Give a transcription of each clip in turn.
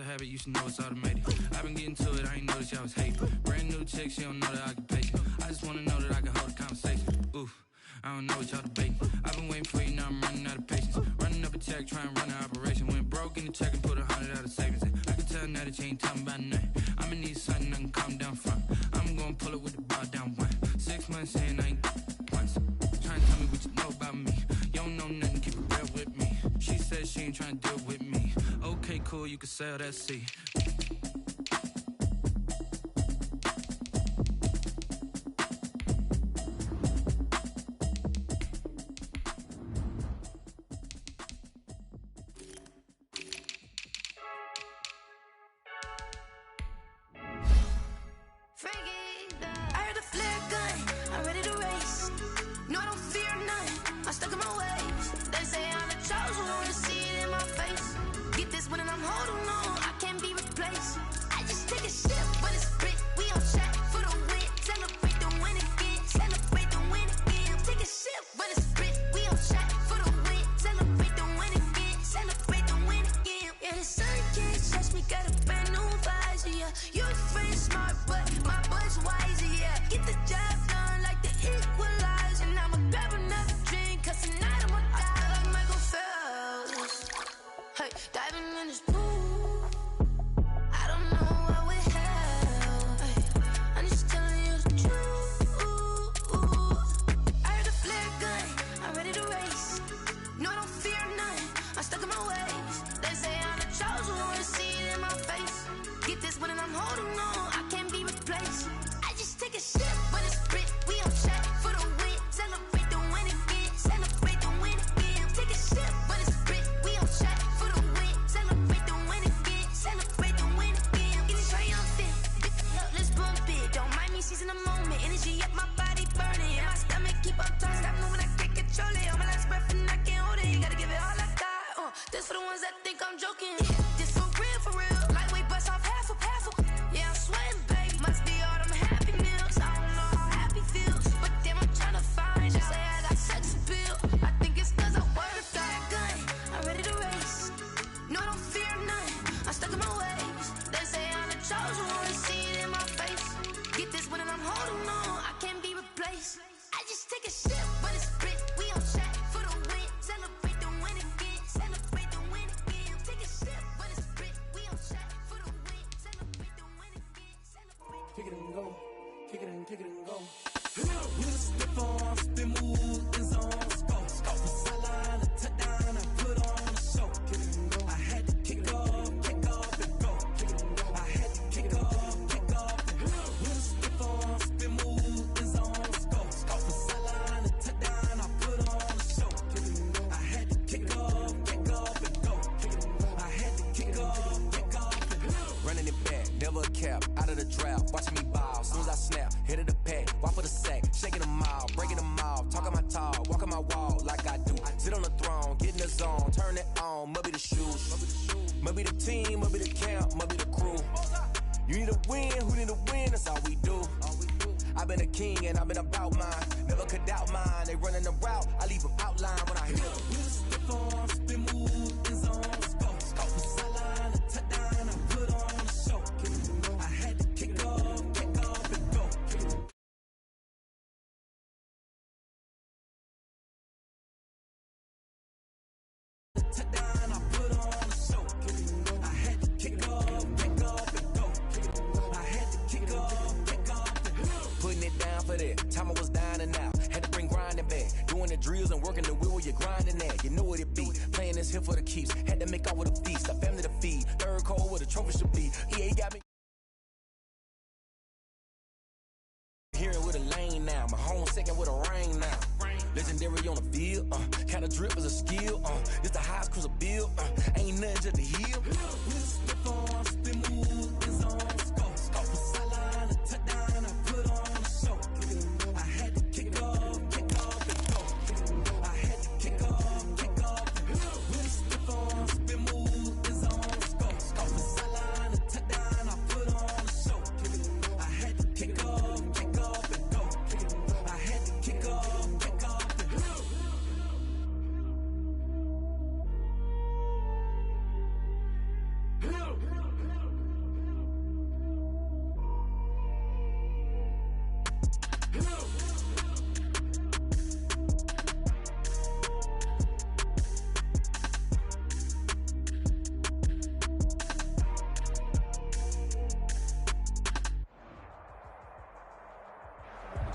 a habit, you should know it's automated. I've been getting to it, I ain't noticed y'all was hating. Brand new chick, she don't know the occupation. I just wanna know that I can hold a conversation. Oof, I don't know what y'all debating. I've been waiting for you, now I'm running out of patience. Running up a check, trying to run an operation. Went broke in the check and put 100 out of savings in. I can tell now that you ain't talking about nothing. I'ma need something I can calm down from. I'm gonna pull it with the bar down one. 6 months in, I ain't once. Trying to tell me what you know about me. You don't know nothing, keep it real with me. She said she ain't trying to deal with me. Okay, cool, you can sell that seat.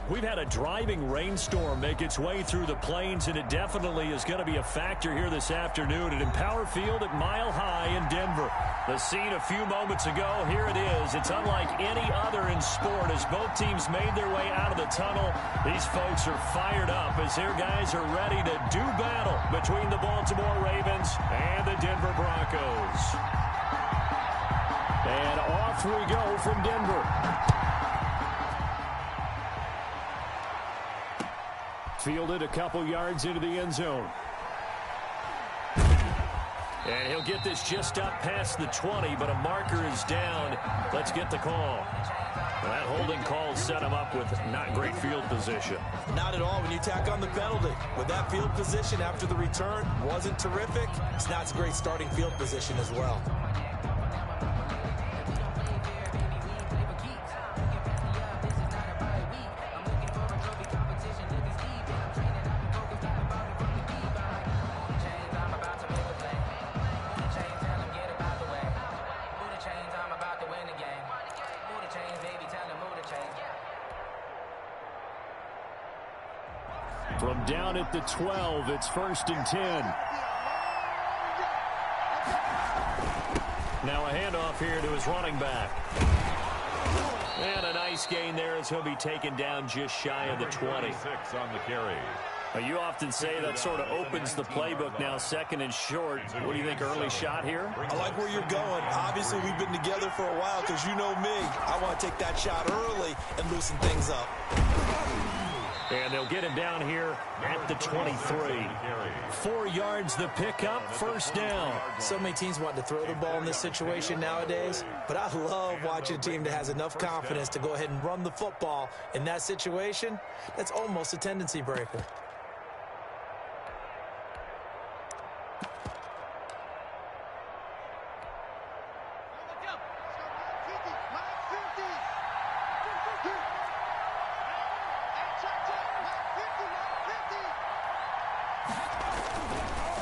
We've had a driving rainstorm make its way through the plains, and it definitely is going to be a factor here this afternoon at Empower Field at Mile High in Denver. The scene a few moments ago, here it is. It's unlike any other in sport as both teams made their way out of the tunnel. These folks are fired up as their guys are ready to do battle between the Baltimore Ravens and the Denver Broncos. And off we go from Denver. Fielded a couple yards into the end zone. And he'll get this just up past the 20, but a marker is down. Let's get the call. Well, that holding call set him up with not great field position. Not at all when you tack on the penalty. With that field position after the return wasn't terrific. It's not a great starting field position as well. From down at the 12, it's 1st and 10. Now a handoff here to his running back. And a nice gain there as he'll be taken down just shy of the 20. On the carry. You often say that sort of opens the playbook now, 2nd and short. What do you think, early shot here? I like where you're going. Obviously, we've been together for a while because you know me. I want to take that shot early and loosen things up. And they'll get him down here at the 23. 4 yards the pickup, 1st down. So many teams want to throw the ball in this situation nowadays, but I love watching a team that has enough confidence to go ahead and run the football. In that situation, that's almost a tendency breaker.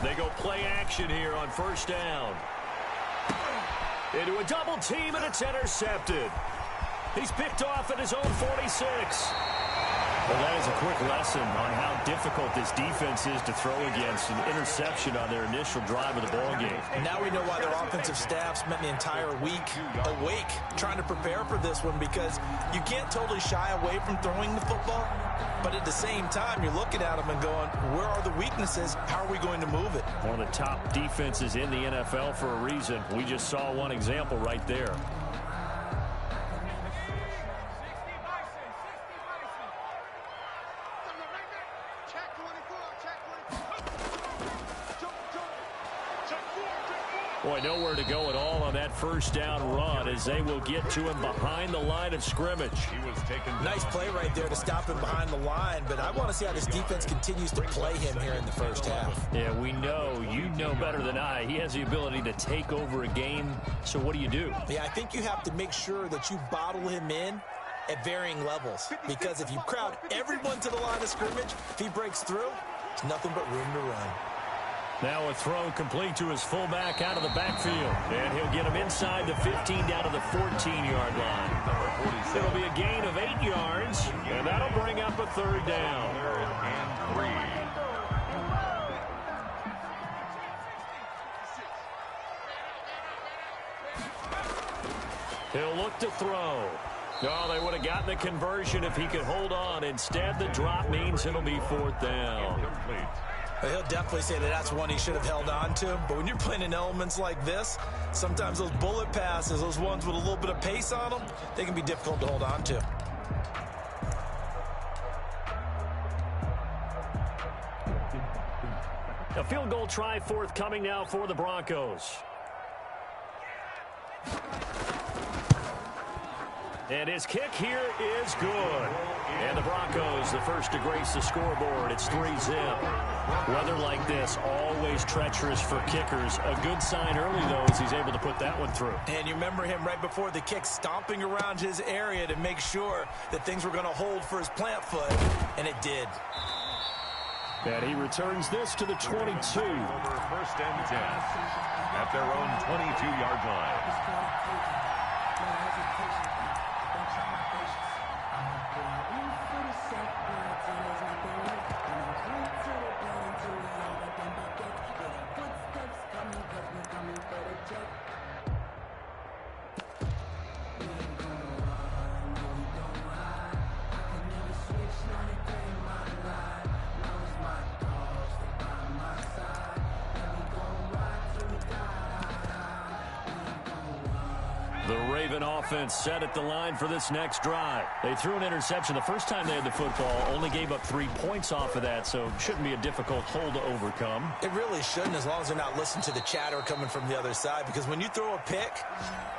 They go play action here on 1st down. Into a double team, and it's intercepted. He's picked off at his own 46. Well, that is a quick lesson on how difficult this defense is to throw against. An interception on their initial drive of the ballgame. And now we know why their offensive staff spent the entire week awake trying to prepare for this one, because you can't totally shy away from throwing the football. But at the same time, you're looking at them and going, where are the weaknesses? How are we going to move it? One of the top defenses in the NFL for a reason. We just saw one example right there. Boy, nowhere to go at all on that 1st down run as they will get to him behind the line of scrimmage. He was taken down. Nice play right there to stop him behind the line, but I want to see how this defense continues to play him here in the 1st half. Yeah, we know. You know better than I. He has the ability to take over a game, so what do you do? Yeah, I think you have to make sure that you bottle him in at varying levels, because if you crowd everyone to the line of scrimmage, if he breaks through, there's nothing but room to run. Now a throw complete to his fullback out of the backfield. And he'll get him inside the 15 down to the 14-yard line. It'll be a gain of 8 yards, and that'll bring up a 3rd down. And 3. He'll look to throw. Oh, they would have gotten the conversion if he could hold on. Instead, the drop means it'll be 4th down. Incomplete. He'll definitely say that that's one he should have held on to. But when you're playing in elements like this, sometimes those bullet passes, those ones with a little bit of pace on them, they can be difficult to hold on to. A field goal try forthcoming now for the Broncos. And his kick here is good. And the Broncos, the first to grace the scoreboard. It's 3-zip. Weather like this, always treacherous for kickers. A good sign early, though, as he's able to put that one through. And you remember him right before the kick stomping around his area to make sure that things were going to hold for his plant foot, and it did. And he returns this to the 22. Over 1st and 10 at their own 22-yard line. The Raven offense set at the line for this next drive. They threw an interception the first time they had the football, only gave up 3 points off of that, so it shouldn't be a difficult hole to overcome. It really shouldn't, as long as they're not listening to the chatter coming from the other side, because when you throw a pick,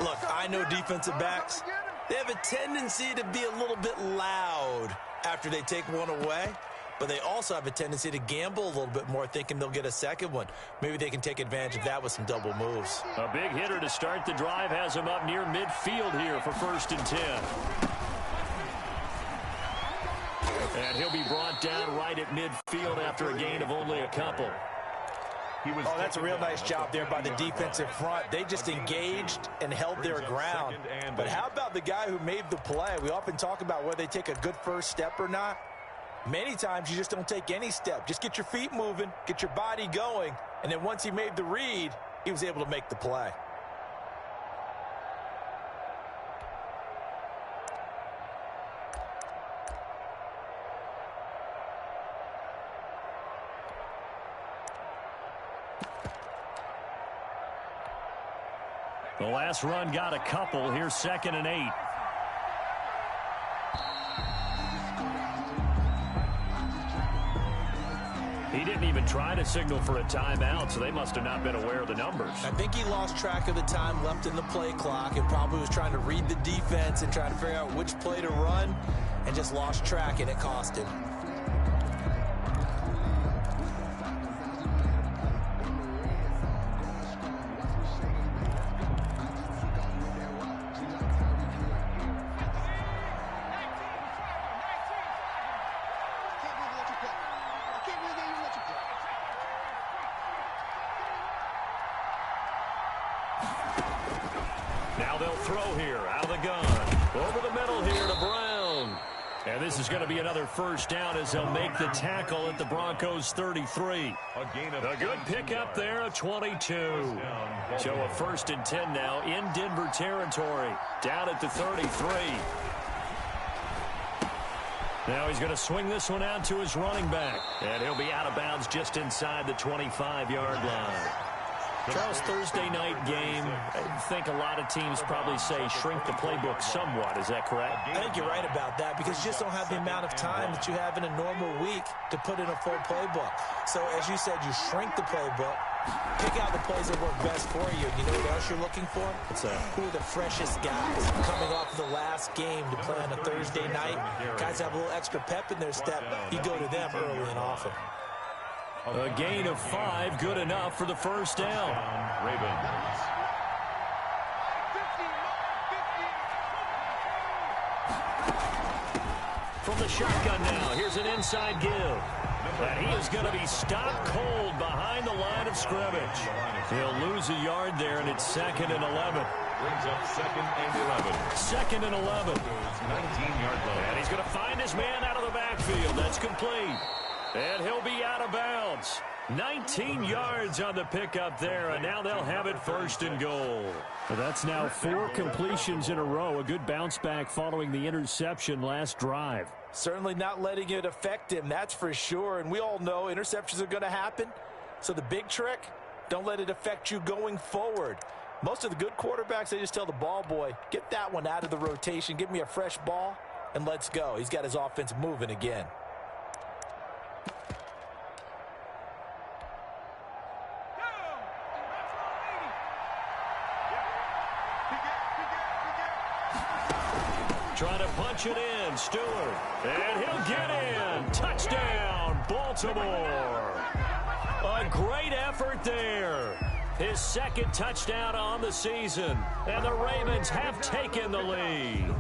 look, I know defensive backs, they have a tendency to be a little bit loud after they take one away. But they also have a tendency to gamble a little bit more, thinking they'll get a second one. Maybe they can take advantage of that with some double moves. A big hitter to start the drive has him up near midfield here for 1st and 10. And he'll be brought down right at midfield after a gain of only a couple. Oh, that's a real nice job there by the defensive front. They just engaged and held their ground. But how about the guy who made the play? We often talk about whether they take a good first step or not. Many times you just don't take any step. Just get your feet moving, get your body going, and then once he made the read, he was able to make the play. The last run got a couple. Here's 2nd and 8. He didn't even try to signal for a timeout, so they must have not been aware of the numbers. I think he lost track of the time left in the play clock and probably was trying to read the defense and trying to figure out which play to run and just lost track, and it cost him. Now they'll throw here out of the gun. Over the middle here to Brown. And this is going to be another first down as they'll make the tackle at the Broncos 33. A good pickup there, a 22. So a 1st and 10 now in Denver territory. Down at the 33. Now he's going to swing this one out to his running back. And he'll be out of bounds just inside the 25-yard line. Charles, Thursday night game, I think a lot of teams probably say shrink the playbook somewhat. Is that correct? I think you're right about that because you just don't have the amount of time that you have in a normal week to put in a full playbook. So, as you said, you shrink the playbook, pick out the plays that work best for you. You know what else you're looking for? Who are the freshest guys coming off the last game to play on a Thursday night? Guys have a little extra pep in their step. You go to them early and often. A gain of 5, good enough for the first down. Ravens. From the shotgun now, here's an inside give. And he is going to be stopped cold behind the line of scrimmage. He'll lose a yard there, and it's 2nd and 11. Brings up 2nd and 11. 2nd and 11. 19-yard line. And he's going to find his man out of the backfield. That's complete. And he'll be out of bounds. 19 yards on the pickup there, and now they'll have it 1st and goal. Well, that's now 4 completions in a row. A good bounce back following the interception last drive. Certainly not letting it affect him, that's for sure. And we all know interceptions are going to happen. So the big trick, don't let it affect you going forward. Most of the good quarterbacks, they just tell the ball boy, get that one out of the rotation, give me a fresh ball, and let's go. He's got his offense moving again. Trying to punch it in, Stewart. And he'll get in. Touchdown, Baltimore. A great effort there. His 2nd touchdown on the season. And the Ravens have taken the lead.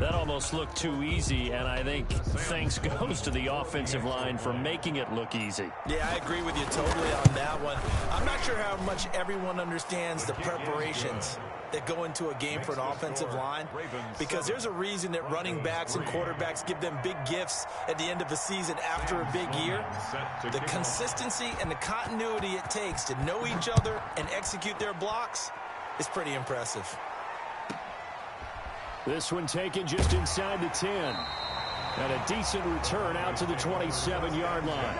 That almost looked too easy, and I think thanks goes to the offensive line for making it look easy. Yeah, I agree with you totally on that one. I'm not sure how much everyone understands the preparations that go into a game for an offensive line, because there's a reason that running backs and quarterbacks give them big gifts at the end of the season after a big year. The consistency and the continuity it takes to know each other and execute their blocks is pretty impressive. This one taken just inside the 10. And a decent return out to the 27-yard line.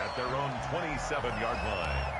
At their own 27-yard line.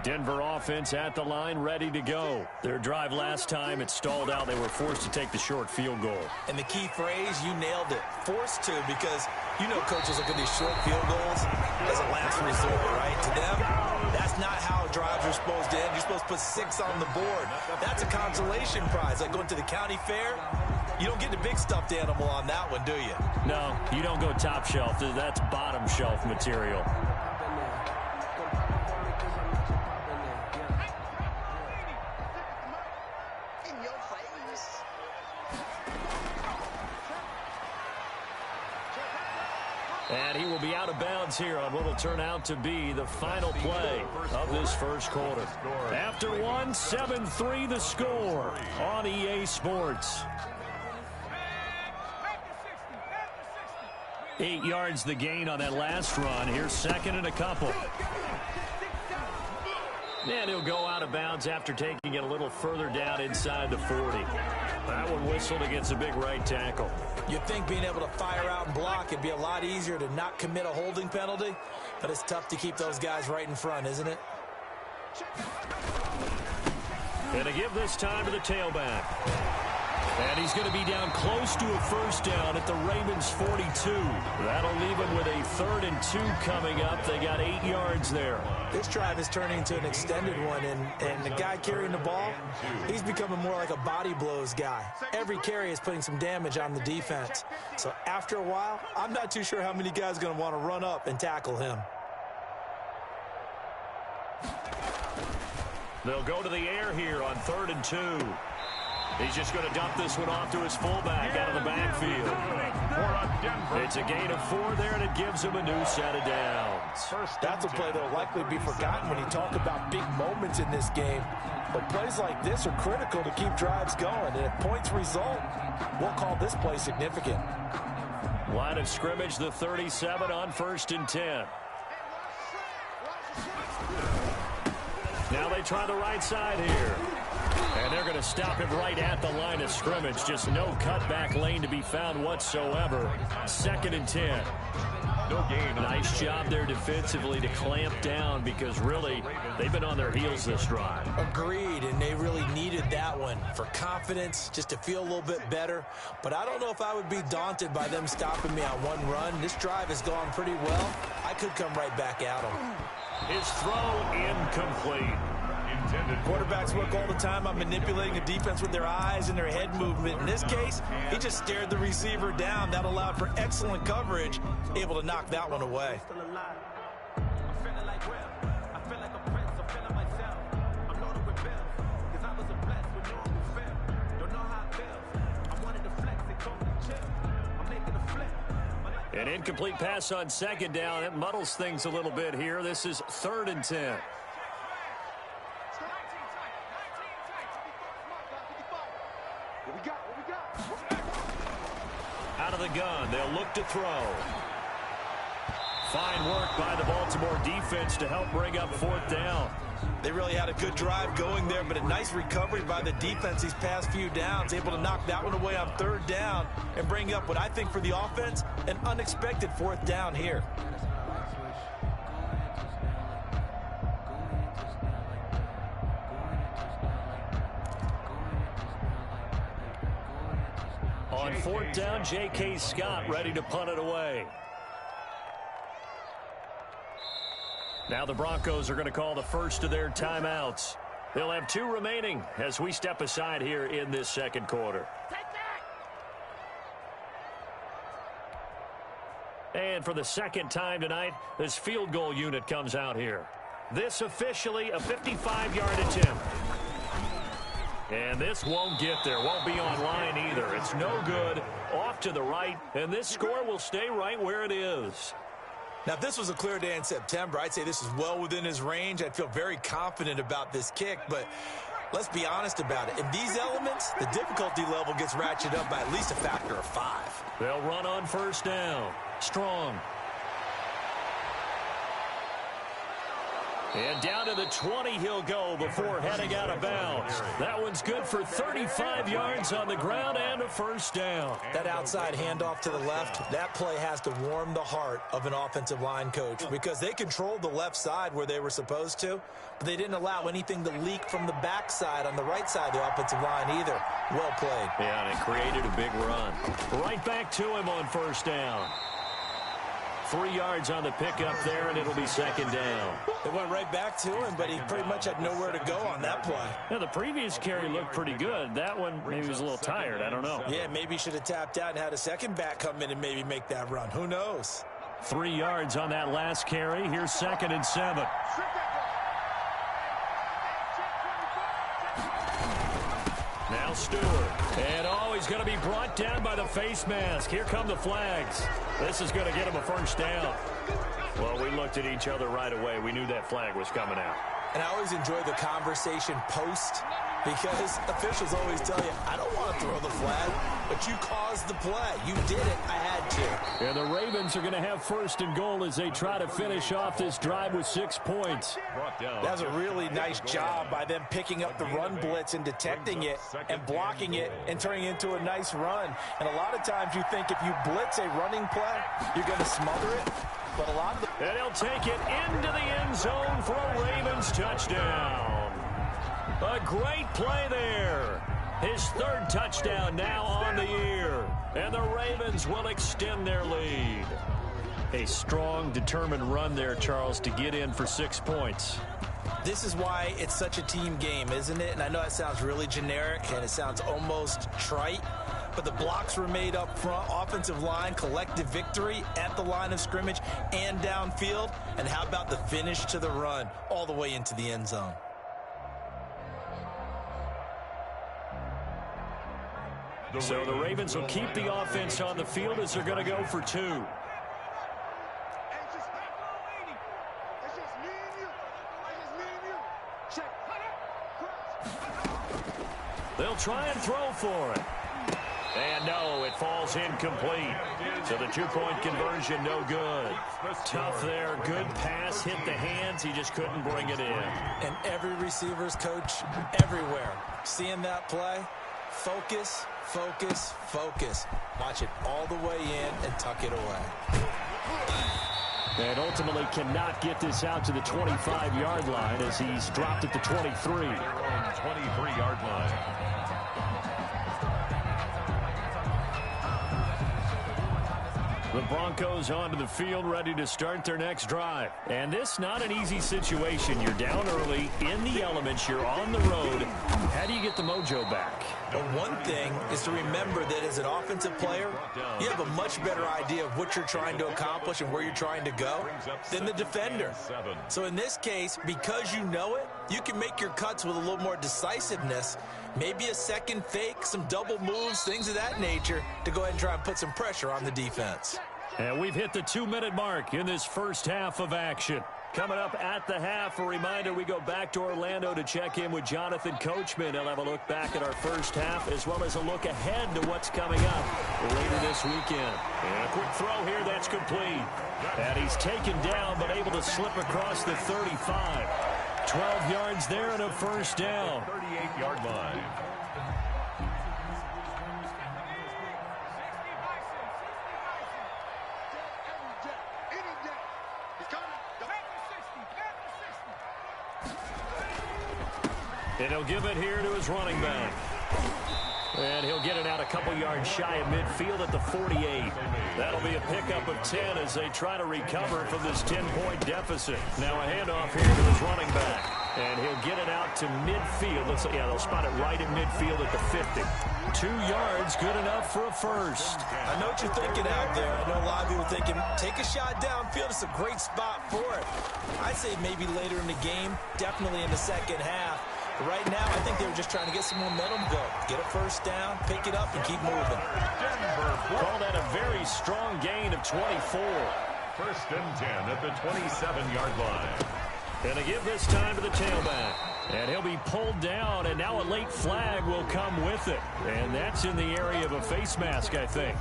Denver offense at the line, ready to go. Their drive last time, it stalled out. They were forced to take the short field goal. And the key phrase, you nailed it. Forced to, because you know coaches look at these short field goals as a last resort, right? To them, that's not how drives are supposed to end. You're supposed to put 6 on the board. That's a consolation prize. Like going to the county fair, you don't get the big stuffed animal on that one, do you? No, you don't go top shelf. That's bottom shelf material. And he will be out of bounds here on what will turn out to be the final play of this first quarter. After one, 7-3 the score on EA Sports. 8 yards the gain on that last run. Here's second and a couple. And he'll go out of bounds after taking it a little further down inside the 40. That one whistled against a big right tackle. You'd think being able to fire out and block it'd be a lot easier to not commit a holding penalty, but it's tough to keep those guys right in front, isn't it? And to give this time to the tailback. And he's going to be down close to a first down at the Ravens 42. That'll leave him with a 3rd and 2 coming up. They got 8 yards there. This drive is turning into an extended one, and the guy carrying the ball, he's becoming more like a body blows guy. Every carry is putting some damage on the defense. So after a while, I'm not too sure how many guys are going to want to run up and tackle him. They'll go to the air here on 3rd and 2. He's just going to dump this one off to his fullback out of the backfield. It's a gain of 4 there, and it gives him a new set of downs. That's a play that will likely be forgotten when you talk about big moments in this game. But plays like this are critical to keep drives going. And if points result, we'll call this play significant. Line of scrimmage, the 37 on 1st and 10. Now they try the right side here. And they're going to stop him right at the line of scrimmage. Just no cutback lane to be found whatsoever. 2nd and 10. No gain. Nice job there defensively to clamp down, because really they've been on their heels this drive. Agreed, and they really needed that one for confidence, just to feel a little bit better. But I don't know if I would be daunted by them stopping me on one run. This drive has gone pretty well. I could come right back at them. His throw incomplete. Quarterbacks work all the time on manipulating a defense with their eyes and their head movement. In this case, he just stared the receiver down. That allowed for excellent coverage, able to knock that one away. An incomplete pass on 2nd down. It muddles things a little bit here. This is 3rd and 10. Out of the gun, they'll look to throw. Fine work by the Baltimore defense to help bring up 4th down. They really had a good drive going there, but a nice recovery by the defense these past few downs, able to knock that one away on 3rd down and bring up what I think for the offense, an unexpected 4th down here. On 4th down, J.K. Scott ready to punt it away. Now the Broncos are going to call the first of their timeouts. They'll have 2 remaining as we step aside here in this 2nd quarter. And for the 2nd time tonight, this field goal unit comes out here. This officially a 55-yard attempt. And this won't get there. Won't be online either. It's no good. Off to the right. And this score will stay right where it is. Now, if this was a clear day in September, I'd say this is well within his range. I'd feel very confident about this kick. But let's be honest about it. In these elements, the difficulty level gets ratcheted up by at least a factor of 5. They'll run on first down. Strong. And down to the 20 he'll go before heading out of bounds. That one's good for 35 yards on the ground and a first down. That outside handoff to the left, that play has to warm the heart of an offensive line coach because they controlled the left side where they were supposed to, but they didn't allow anything to leak from the backside on the right side of the offensive line either. Well played. Yeah, and it created a big run. Right back to him on first down. 3 yards on the pickup there, and it'll be second down. They went right back to him, but he pretty much had nowhere to go on that play. Yeah, the previous carry looked pretty good. That one, maybe he was a little tired. I don't know. Yeah, maybe he should have tapped out and had a second back come in and maybe make that run. Who knows? 3 yards on that last carry. Here's 2nd and 7. Now Stewart. And he's going to be brought down by the face mask. Here come the flags. This is going to get him a first down. Well, we looked at each other right away. We knew that flag was coming out. And I always enjoy the conversation post because officials always tell you, I don't want to throw the flag, but you caused the play. You did it. I had to. And the Ravens are going to have 1st and goal as they try to finish off this drive with 6 points. That was a really nice job by them picking up the run blitz and detecting it and blocking it and turning it into a nice run. And a lot of times you think if you blitz a running play, you're going to smother it. But a lot of the... And he'll take it into the end zone for a Ravens touchdown. A great play there. His 3rd touchdown now on the year. And the Ravens will extend their lead. A strong, determined run there, Charles, to get in for 6 points. This is why it's such a team game, isn't it? And I know it sounds really generic and it sounds almost trite, but the blocks were made up front, offensive line, collective victory at the line of scrimmage and downfield. And how about the finish to the run all the way into the end zone? So the Ravens will keep the offense on the field as they're going to go for 2. They'll try and throw for it. And no, it falls incomplete. So the 2-point conversion, no good. Tough there. Good pass, hit the hands. He just couldn't bring it in. And every receiver's coach everywhere, seeing that play, focus, focus, focus. Watch it all the way in and tuck it away. And ultimately cannot get this out to the 25-yard line as he's dropped at the 23. 23-yard line. The Broncos onto the field, ready to start their next drive. And this not an easy situation. You're down early, in the elements, you're on the road. How do you get the mojo back? Well, one thing is to remember that as an offensive player, you have a much better idea of what you're trying to accomplish and where you're trying to go than the defender. So in this case, because you know it, you can make your cuts with a little more decisiveness, maybe a second fake, some double moves, things of that nature, to go ahead and try and put some pressure on the defense. And we've hit the 2-minute mark in this first half of action. Coming up at the half, a reminder, we go back to Orlando to check in with Jonathan Coachman. He'll have a look back at our first half as well as a look ahead to what's coming up later this weekend. And a quick throw here, that's complete. And he's taken down but able to slip across the 35. 12 yards there and a first down. 38-yard line. And he'll give it here to his running back. And he'll get it out a couple yards shy of midfield at the 48. That'll be a pickup of 10 as they try to recover from this 10-point deficit. Now a handoff here to his running back. And he'll get it out to midfield. They'll spot it right in midfield at the 50. 2 yards, good enough for a first. I know what you're thinking out there. I know a lot of you are thinking, take a shot downfield. It's a great spot for it. I'd say maybe later in the game, definitely in the second half. But right now, I think they were just trying to get some momentum going. Get a first down, pick it up, and keep moving. Call that a very strong gain of 24. First and 10 at the 27-yard line. Going to give this time to the tailback. And he'll be pulled down, and now a late flag will come with it. And that's in the area of a face mask, I think.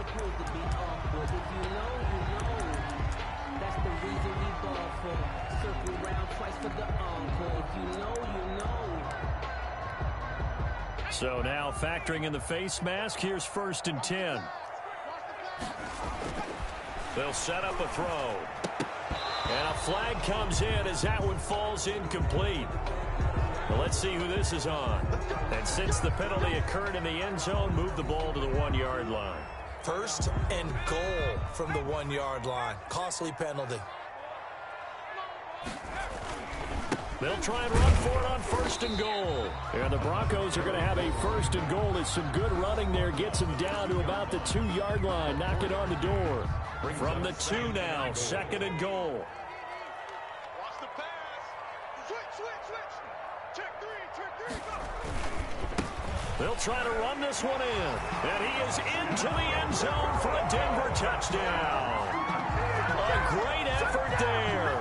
So now factoring in the face mask, here's first and 10. They'll set up a throw. And a flag comes in as that one falls incomplete. Well, let's see who this is on. And since the penalty occurred in the end zone, move the ball to the 1-yard line. First and goal from the 1-yard line. Costly penalty. They'll try and run for it on first and goal. And the Broncos are going to have a first and goal as some good running there gets them down to about the 2-yard line. Knock it on the door. From the 2 now, second and goal. Watch the pass. Switch. Check three, go. They'll try to run this one in. And he is into the end zone for a Denver touchdown. A great effort there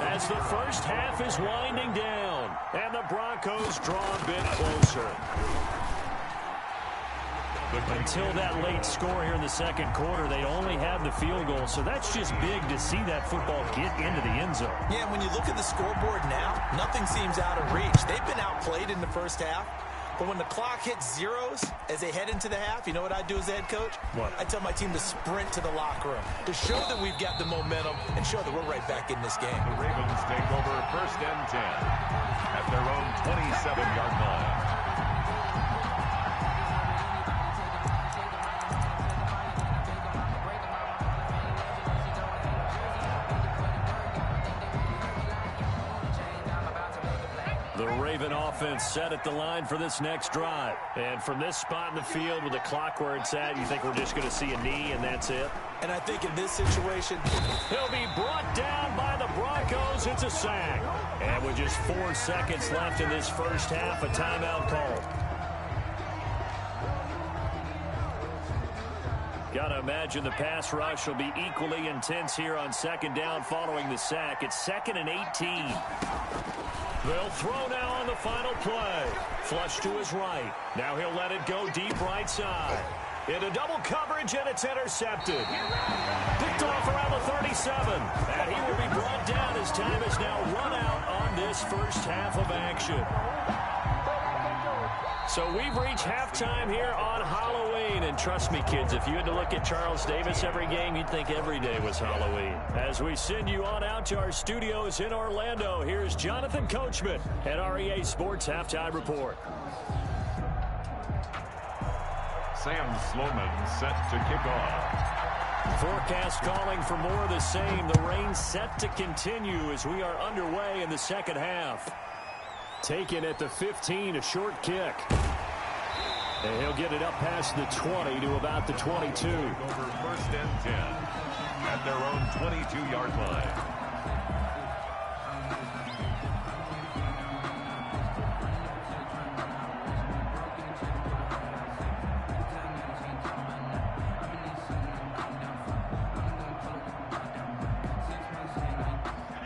as the first half is winding down. And the Broncos draw a bit closer. Until that late score here in the second quarter, they only had the field goal. So that's just big to see that football get into the end zone. Yeah, when you look at the scoreboard now, nothing seems out of reach. They've been outplayed in the first half. But when the clock hits zeros as they head into the half, you know what I do as a head coach? What? I tell my team to sprint to the locker room to show that we've got the momentum and show that we're right back in this game. The Ravens take over first and 10 at their own 27-yard line. The Raven offense set at the line for this next drive. And from this spot in the field with the clock where it's at, you think we're just going to see a knee and that's it? And I think in this situation, he'll be brought down by the Broncos. It's a sack. And with just 4 seconds left in this first half, a timeout called. Got to imagine the pass rush will be equally intense here on second down following the sack. It's 2nd and 18. They'll throw now on the final play. Flush to his right. Now he'll let it go deep right side. Into double coverage, and it's intercepted. Picked off around the 37. And he will be brought down as time is now run out on this first half of action. So we've reached halftime here on Halloween. And trust me, kids, if you had to look at Charles Davis every game, you'd think every day was Halloween. As we send you on out to our studios in Orlando, here's Jonathan Coachman at our EA Sports Halftime Report. Sam Sloman set to kick off. Forecast calling for more of the same. The rain set to continue as we are underway in the second half. Taken at the 15, a short kick. And he'll get it up past the 20 to about the 22. Over first and 10 at their own 22-yard line.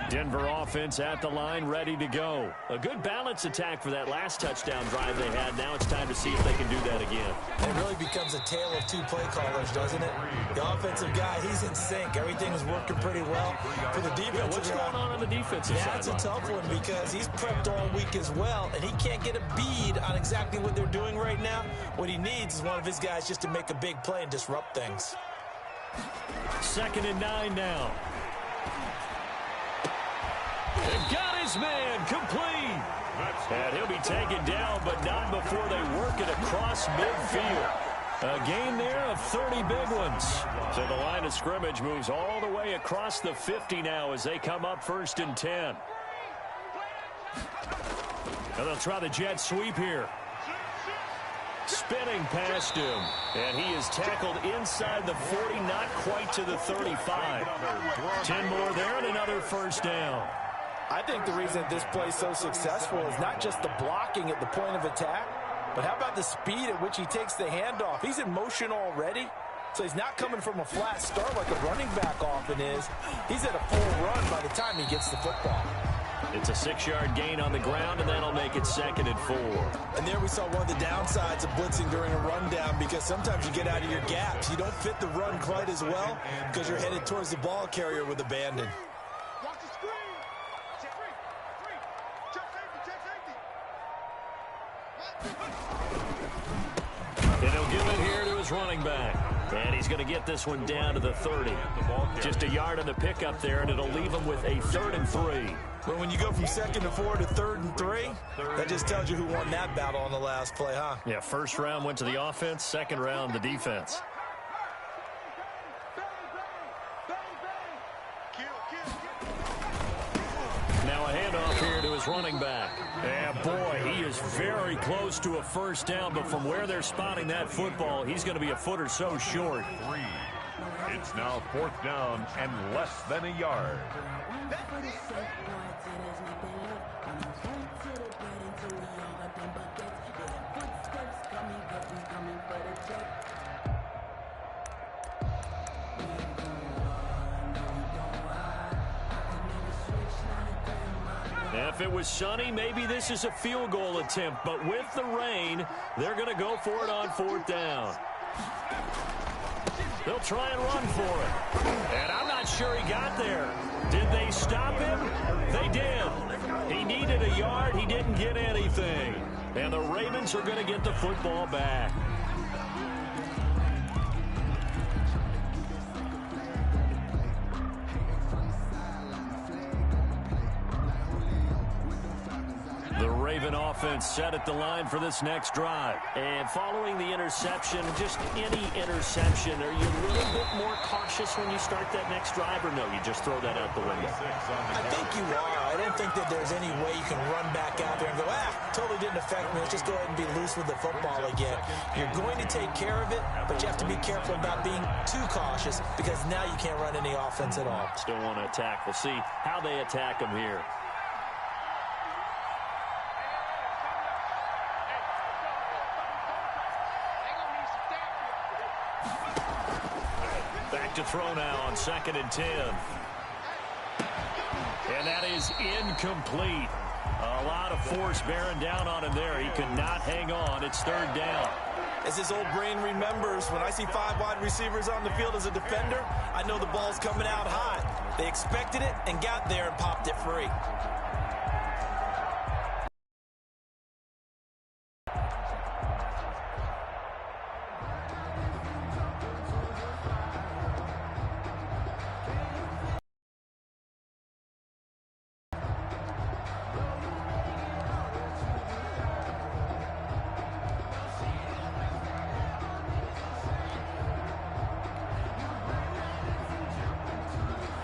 Denver offense at the line, ready to go. A good balance attack for that last touchdown drive they had. Now it's time to see if they can do that again. It really becomes a tale of two play callers, doesn't it? The offensive guy, he's in sync. Everything is working pretty well. For the defensive what's going on the defensive side? That's a tough one because he's prepped all week as well, and he can't get a bead on exactly what they're doing right now. What he needs is one of his guys just to make a big play and disrupt things. 2nd and 9 now. And got his man complete. And he'll be taken down, but not before they work it across midfield. A gain there of 30 big ones. So the line of scrimmage moves all the way across the 50 now as they come up 1st and 10. And they'll try the jet sweep here. Spinning past him, and he is tackled inside the 40, not quite to the 35. 10 more there and another first down. I think the reason this play is so successful is not just the blocking at the point of attack, but how about the speed at which he takes the handoff? He's in motion already, so he's not coming from a flat start like a running back often is. He's at a full run by the time he gets the football. It's a 6-yard gain on the ground, and that'll make it 2nd and 4. And there we saw one of the downsides of blitzing during a rundown, because sometimes you get out of your gaps. You don't fit the run quite as well because you're headed towards the ball carrier with abandon. Watch the screen. Check three. Check safety. And he'll give it here to his running back. And he's going to get this one down to the 30. Just a yard on the pickup there, and it'll leave him with a 3rd and 3. But when you go from 2nd and 4 to 3rd and 3, that just tells you who won that battle on the last play, huh? Yeah, first round went to the offense, second round the defense. Now a handoff here to his running back. And boy, he is very close to a first down, but from where they're spotting that football, he's going to be a foot or so short. It's now 4th down and less than a yard. If it was sunny, maybe this is a field goal attempt, but with the rain, they're going to go for it on 4th down. They'll try and run for it. And I'm not sure he got there. Did they stop him? They did. He needed a yard. He didn't get anything. And the Ravens are going to get the football back. The Raven offense set at the line for this next drive. And following the interception, just any interception, are you a little bit more cautious when you start that next drive, or no, you just throw that out the window? I think you are. I don't think that there's any way you can run back out there and go, totally didn't affect me. Let's just go ahead and be loose with the football again. You're going to take care of it, but you have to be careful about being too cautious, because now you can't run any offense at all. Still want to attack. We'll see how they attack him here. Back to throw now on 2nd and 10. And that is incomplete. A lot of force bearing down on him there. He could not hang on. It's 3rd down. As his old brain remembers, when I see 5 wide receivers on the field as a defender, I know the ball's coming out hot. They expected it and got there and popped it free.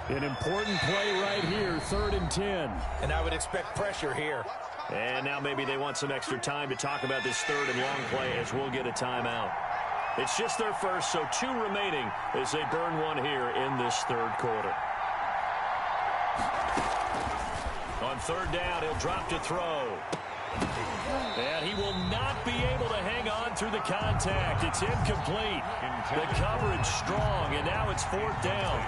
An important play right here, 3rd and 10. And I would expect pressure here. And now maybe they want some extra time to talk about this 3rd and long play, as we'll get a timeout. It's just their first, so 2 remaining as they burn one here in this 3rd quarter. On 3rd down, he'll drop to throw. And he will not be able to hang on through the contact. It's incomplete. The coverage strong, and now it's 4th down.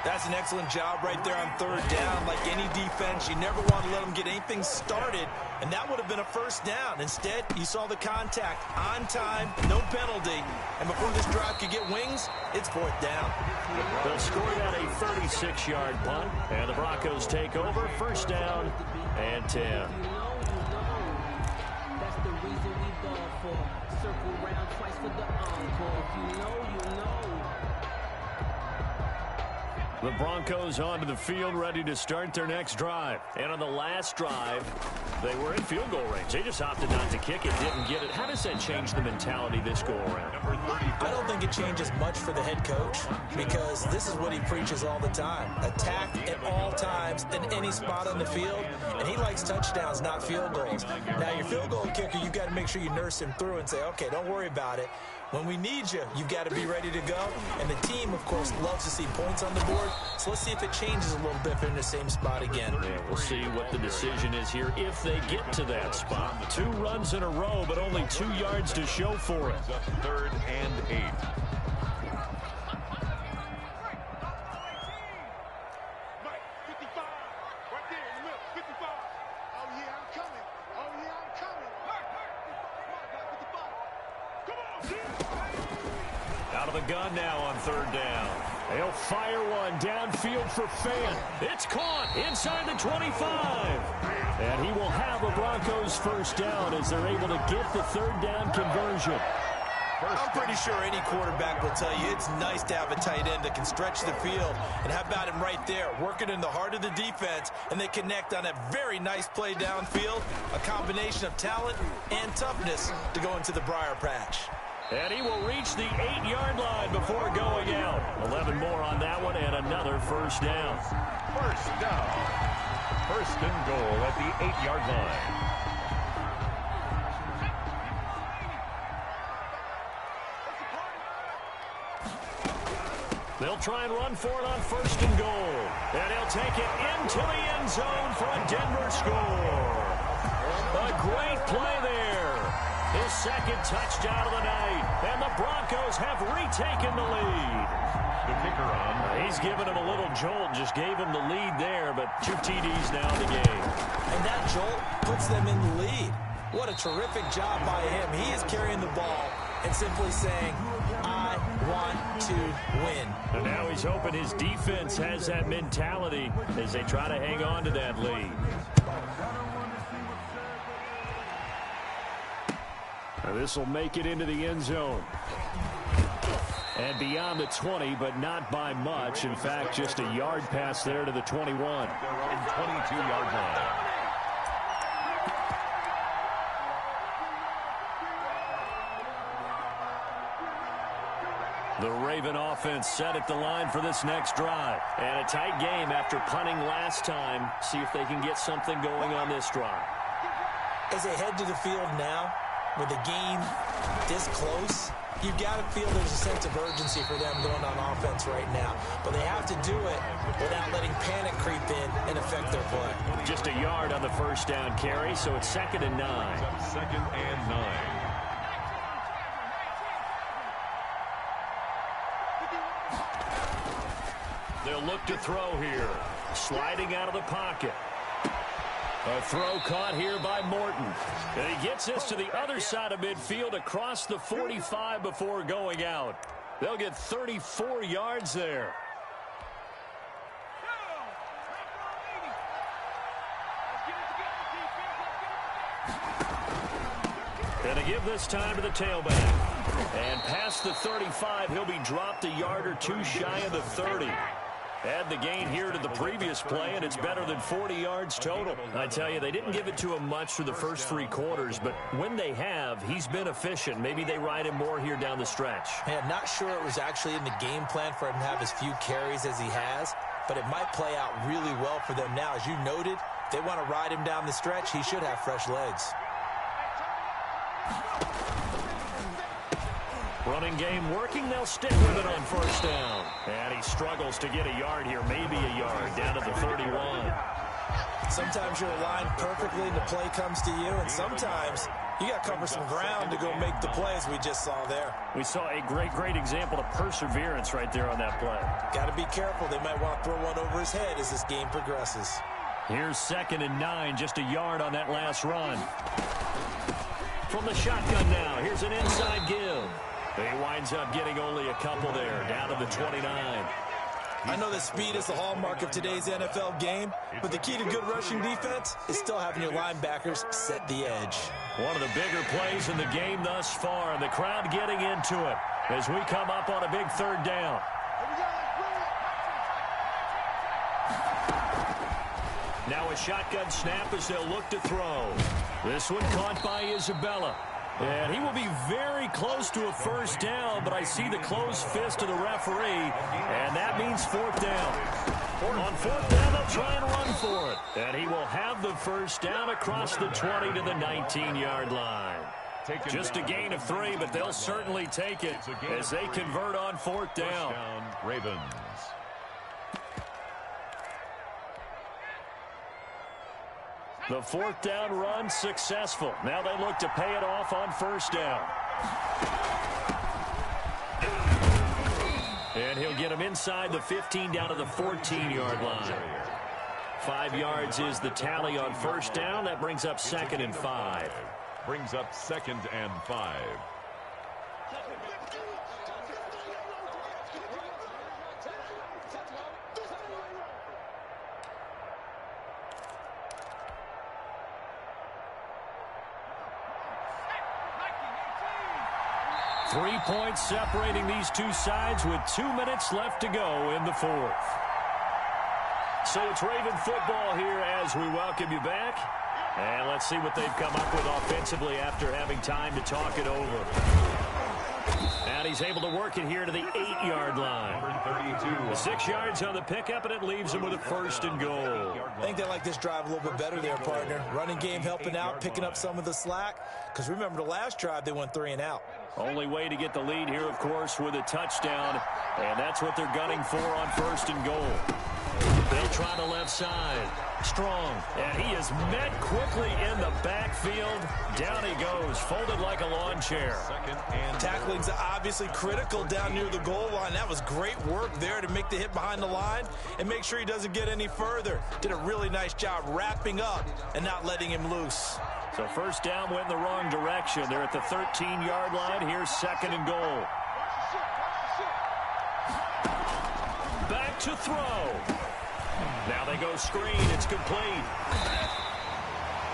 That's an excellent job right there on 3rd down. Like any defense, you never want to let them get anything started, and that would have been a first down. Instead, you saw the contact on time, no penalty, and before this drive could get wings, it's 4th down. They'll score that a 36-yard punt, and the Broncos take over, 1st down and 10. That's the reason we ball for. Circle round twice for the encore. If you know, you know. The Broncos onto the field, ready to start their next drive. And on the last drive, they were in field goal range. They just opted not to kick it, didn't get it. How does that change the mentality this go-around? I don't think it changes much for the head coach because this is what he preaches all the time. Attack at all times in any spot on the field, and he likes touchdowns, not field goals. Now, your field goal kicker, you've got to make sure you nurse him through and say, okay, don't worry about it. When we need you, you've got to be ready to go. And the team, of course, loves to see points on the board. So let's see if it changes a little bit if they're in the same spot again. Yeah, we'll see what the decision is here if they get to that spot. 2 runs in a row, but only 2 yards to show for it. 3rd and 8. Mike, 55. Right there in the middle, 55. Oh, yeah, I'm coming. Oh, yeah, I'm coming. Come on, Out of the gun now on 3rd down. They'll fire one downfield for Fan. It's caught inside the 25. And he will have a Broncos first down as they're able to get the 3rd down conversion. I'm pretty sure any quarterback will tell you it's nice to have a tight end that can stretch the field. And how about him right there, working in the heart of the defense, and they connect on a very nice play downfield, a combination of talent and toughness to go into the briar patch. And he will reach the 8-yard line before going out. 11 more on that one and another first down. First down. 1st and goal at the 8-yard line. They'll try and run for it on 1st and goal. And he'll take it into the end zone for a Denver score. A great play there. His 2nd touchdown of the night. And the Broncos have retaken the lead. The kicker on. He's given him a little jolt. Just gave him the lead there, but 2 TDs now in the game. And that jolt puts them in the lead. What a terrific job by him. He is carrying the ball and simply saying, I want to win. And now he's hoping his defense has that mentality as they try to hang on to that lead. This will make it into the end zone. And beyond the 20, but not by much. In fact, just a yard pass there to the 21. Their own 22-yard line. The Raven offense set at the line for this next drive. And a tight game after punting last time. See if they can get something going on this drive. As they head to the field now, with the game this close, you've got to feel there's a sense of urgency for them going on offense right now. But they have to do it without letting panic creep in and affect their play. Just a yard on the first down carry, so it's 2nd and 9. 2nd and 9. They'll look to throw here. Sliding out of the pocket. A throw caught here by Morton. And he gets this to the other side of midfield across the 45 before going out. They'll get 34 yards there. Gonna give this time to the tailback. And past the 35, he'll be dropped a yard or 2 shy of the 30. Add the gain here to the previous play, and it's better than 40 yards total. I tell you, they didn't give it to him much for the first 3 quarters, but when they have, he's been efficient. Maybe they ride him more here down the stretch. Hey, I'm not sure it was actually in the game plan for him to have as few carries as he has, but it might play out really well for them now. As you noted, if they want to ride him down the stretch, he should have fresh legs. Running game working. They'll stick with it on first down. And he struggles to get a yard here, maybe a yard, down to the 31. Sometimes you're aligned perfectly and the play comes to you, and sometimes you got to cover some ground to go make the plays we just saw there. We saw a great example of perseverance right there on that play. Got to be careful. They might want to throw one over his head as this game progresses. Here's 2nd and 9, just a yard on that last run. From the shotgun now, here's an inside give. He winds up getting only a couple there, down to the 29. I know that speed is the hallmark of today's NFL game, but the key to good rushing defense is still having your linebackers set the edge. One of the bigger plays in the game thus far, and the crowd getting into it as we come up on a big 3rd down. Now a shotgun snap as they'll look to throw. This one caught by Isabella. And he will be very close to a first down, but I see the closed fist of the referee, and that means fourth down. On fourth down, they'll try and run for it. And he will have the first down across the 20 to the 19-yard line. Just a gain of 3, but they'll certainly take it as they convert on fourth down. Ravens. The fourth down run successful. Now they look to pay it off on first down. And he'll get him inside the 15 down to the 14-yard line. 5 yards is the tally on first down. That brings up 2nd and 5. Brings up 2nd and 5. 3 points separating these two sides with 2 minutes left to go in the fourth. So it's Raven football here as we welcome you back. And let's see what they've come up with offensively after having time to talk it over. And he's able to work it here to the 8-yard line. 32. 6 yards on the pickup, and it leaves him with a 1st and goal. I think they like this drive a little bit better there, partner. Running game helping out, picking up some of the slack. Because remember, the last drive, they went 3 and out. Only way to get the lead here, of course, with a touchdown. And that's what they're gunning for on 1st and goal. They'll try the left side. Strong. And he is met quickly in the backfield. Down he goes, folded like a lawn chair. Tackling's obviously critical down near the goal line. That was great work there to make the hit behind the line and make sure he doesn't get any further. Did a really nice job wrapping up and not letting him loose. So first down went in the wrong direction. They're at the 13-yard line. Here's 2nd and goal. Back to throw. Now they go screen. It's complete.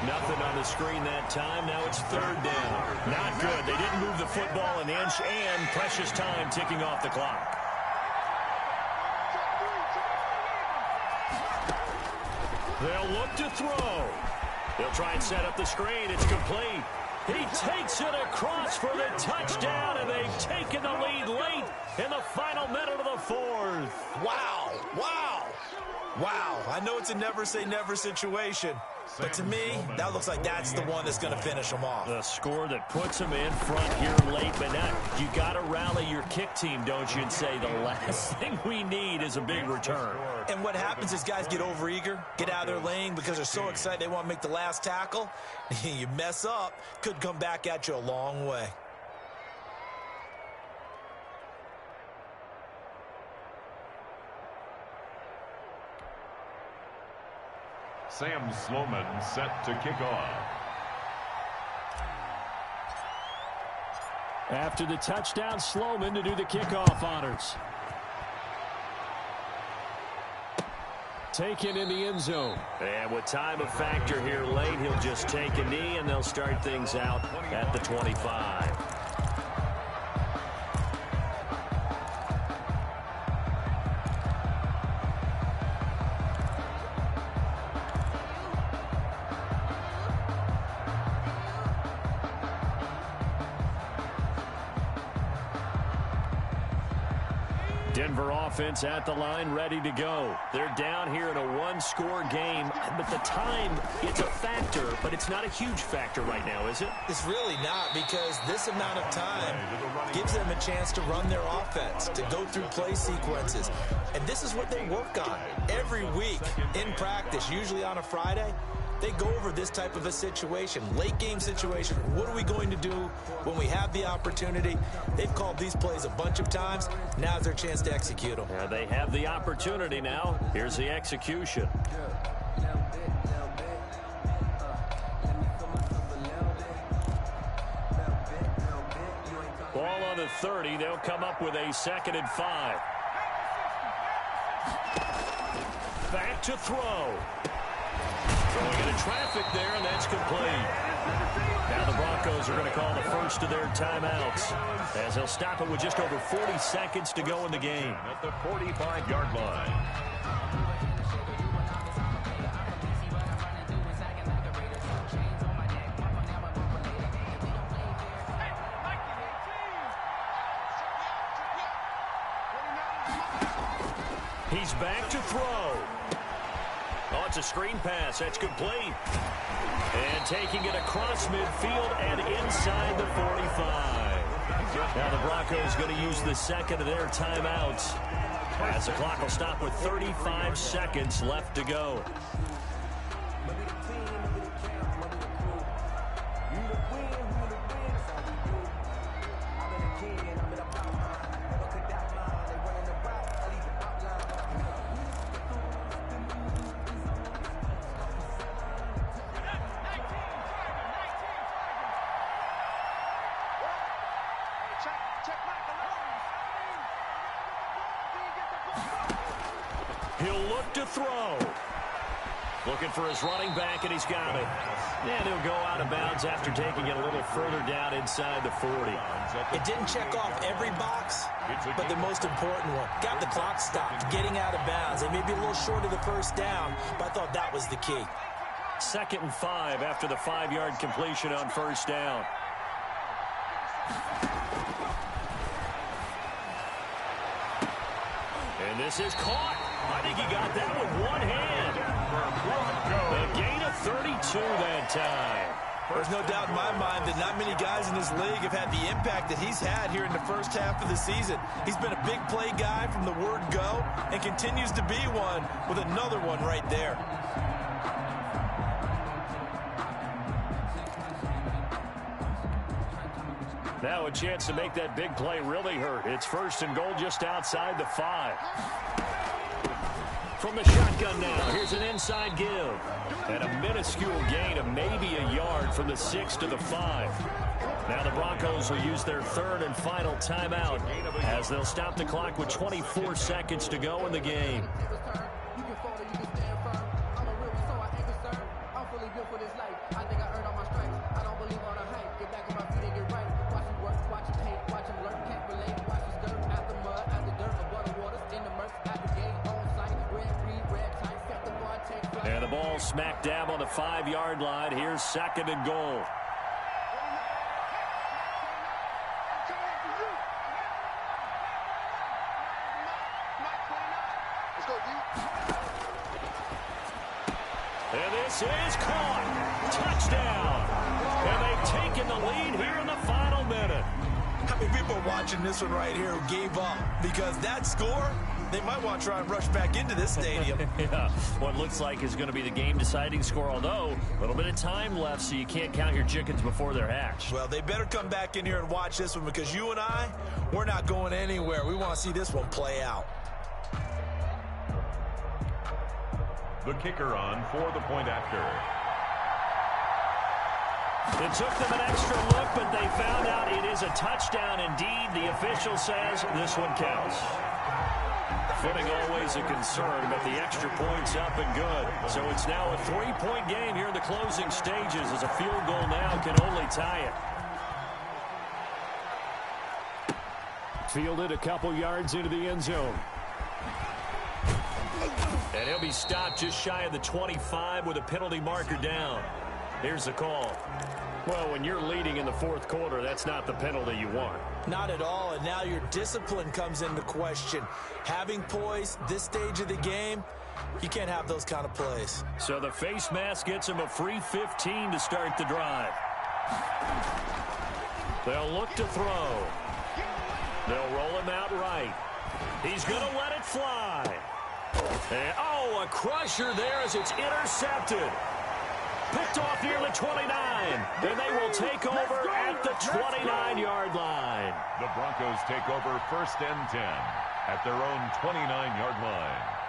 Nothing on the screen that time. Now it's 3rd down. Not good. They didn't move the football an inch, and precious time ticking off the clock. They'll look to throw. They'll try and set up the screen. It's complete. He takes it across for the touchdown, and they've taken the lead late in the final minute of the fourth. Wow. Wow. Wow. I know it's a never-say-never situation, but to me, that looks like that's the one that's going to finish them off. The score that puts them in front here late, but now you got to rally your kick team, don't you, and say the last thing we need is a big return. And what happens is guys get overeager, get out of their lane because they're so excited they want to make the last tackle. You mess up, could come back at you a long way. Sam Sloman set to kick off. After the touchdown, Sloman to do the kickoff honors. Taken in the end zone. And with time a factor here late, he'll just take a knee, and they'll start things out at the 25. Denver offense at the line, ready to go. They're down here in a one-score game, but the time, it's a factor, but it's not a huge factor right now, is it? It's really not, because this amount of time gives them a chance to run their offense, to go through play sequences. And this is what they work on every week in practice, usually on a Friday. They go over this type of a situation, late game situation. What are we going to do when we have the opportunity? They've called these plays a bunch of times. Now's their chance to execute them. Yeah, they have the opportunity now. Here's the execution. Ball on the 30. They'll come up with a 2nd and 5. Back to throw. Throwing into traffic there, and that's complete. Now the Broncos are going to call the first of their timeouts, as they'll stop it with just over 40 seconds to go in the game. At the 45-yard line. He's back to throw. Oh, it's a screen pass. That's complete. And taking it across midfield and inside the 45. Now the Broncos going to use the second of their timeouts, as the clock will stop with 35 seconds left to go. He'll look to throw. Looking for his running back, and he's got it. And he'll go out of bounds after taking it a little further down inside the 40. It didn't check off every box, but the most important one. Got the clock stopped, getting out of bounds. They may be a little short of the first down, but I thought that was the key. 2nd and 5 after the 5-yard completion on first down. And this is caught. I think he got that with one hand. A gain of 32 that time. There's no doubt in my mind that not many guys in this league have had the impact that he's had here in the first half of the season. He's been a big play guy from the word go and continues to be one with another one right there. Now a chance to make that big play really hurt. It's 1st and goal just outside the 5. From the shotgun now, here's an inside give. And a minuscule gain of maybe a yard from the 6 to the 5. Now the Broncos will use their 3rd and final timeout, as they'll stop the clock with 24 seconds to go in the game. And the ball smack dab on the 5-yard line. Here's 2nd and goal. And this is caught. Touchdown. And they've taken the lead here in the final minute. How many people are watching this one right here who gave up? Because that score, they might want to try and rush back into this stadium. Yeah, what looks like is going to be the game-deciding score, although a little bit of time left, so you can't count your chickens before they're hatched. Well, they better come back in here and watch this one, because you and I, we're not going anywhere. We want to see this one play out. The kicker on for the point after. It took them an extra look, but they found out it is a touchdown indeed. The official says this one counts. Footing always a concern, but the extra point's up and good. So it's now a 3-point game here in the closing stages, as a field goal now can only tie it. Fielded a couple yards into the end zone. And he'll be stopped just shy of the 25 with a penalty marker down. Here's the call. Well, when you're leading in the 4th quarter, that's not the penalty you want. Not at all, and now your discipline comes into question. Having poise this stage of the game, you can't have those kind of plays. So the face mask gets him a free 15 to start the drive. They'll look to throw. They'll roll him out right. He's going to let it fly. And, oh, a crusher there as it's intercepted. Picked off near the 29, and they will take over at the 29-yard line. The Broncos take over 1st and 10 at their own 29-yard line.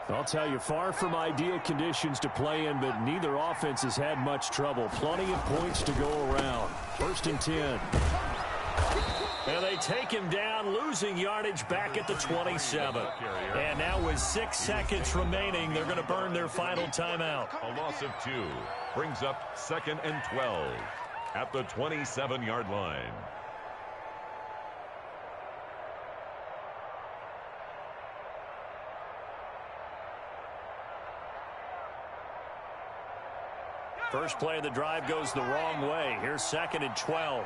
I'll tell you, far from ideal conditions to play in, but neither offense has had much trouble. Plenty of points to go around. 1st and 10. And they take him down, losing yardage back at the 27. And now with 6 seconds remaining, they're going to burn their final timeout. A loss of 2 brings up 2nd and 12 at the 27-yard line. First play of the drive goes the wrong way. Here's 2nd and 12.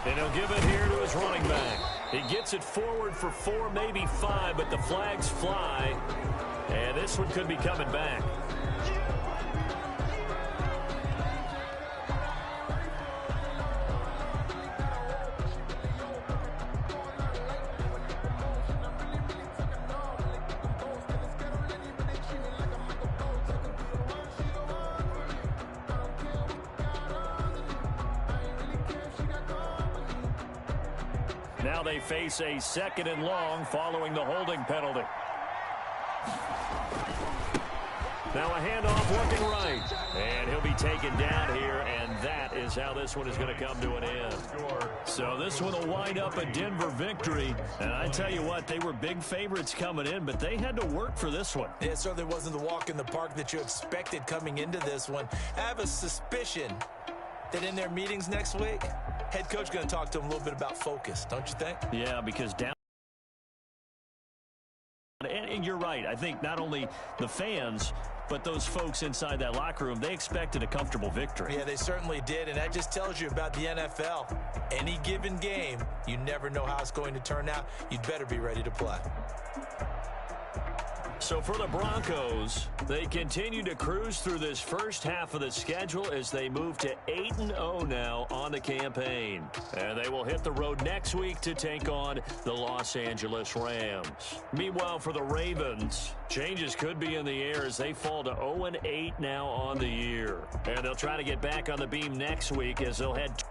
And he'll give it here to his running back. He gets it forward for 4, maybe 5, but the flags fly. And this one could be coming back. Now they face a 2nd and long following the holding penalty. Now a handoff looking right. And he'll be taken down here, and that is how this one is going to come to an end. So this one will wind up a Denver victory. And I tell you what, they were big favorites coming in, but they had to work for this one. It certainly wasn't the walk in the park that you expected coming into this one. I have a suspicion that in their meetings next week, head coach is going to talk to them a little bit about focus, don't you think? Yeah, because down. And you're right. I think not only the fans, but those folks inside that locker room, they expected a comfortable victory. Yeah, they certainly did, and that just tells you about the NFL. Any given game, you never know how it's going to turn out. You'd better be ready to play. So for the Broncos, they continue to cruise through this first half of the schedule as they move to 8-0 now on the campaign. And they will hit the road next week to take on the Los Angeles Rams. Meanwhile, for the Ravens, changes could be in the air as they fall to 0-8 now on the year. And they'll try to get back on the beam next week as they'll head